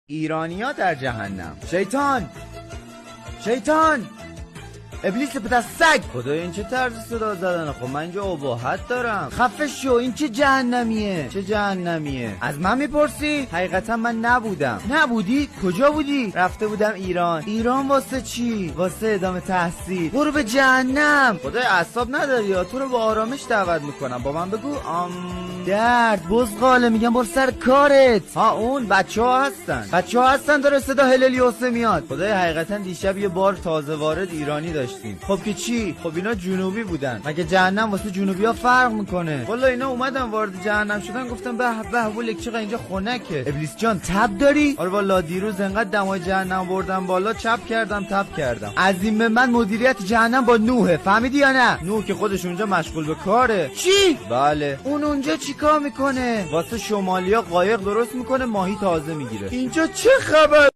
ایرانیا در جهنم. شیطان ابلیس پدر سگ. خدای این چه طرز صدا زدنه؟ خب من اینجا اباحت دارم. خفه شو. این چه جهنمیه؟ از من میپرسی؟ حقیقتا من نبودم. نبودی؟ کجا بودی؟ رفته بودم ایران. واسه چی؟ واسه ادامه تحصیل. برو به جهنم. خدای اعصاب نداری یا؟ تو رو با آرامش دعوت میکنم. با من بگو درد بزغاله. میگم برو سر کارت. ها اون بچه ها هستن داره صدا هللیوسه میاد. خدای حقیقتا دیشب یه بار تازه وارد ایرانی داشتیم. خب که چی؟ خب اینا جنوبی بودن. مگه جهنم واسه جنوبی ها فرق میکنه؟ والا اینا اومدن وارد جهنم شدن گفتم به ولک چقدر اینجا خنکه. ابلیس جان تب داری؟ آره والا دیروز انقدر دمای جهنم بردم بالا تب کردم. از این به من مدیریت جهنم با نوحه. فهمیدی یا نه؟ نوح که خودش اونجا مشغول به کاره. چی؟ بله. اون اونجا چیکار میکنه؟ واسه شمالیا قایق درست میکنه، ماهی تازه میگیره. اینجا چه خبر؟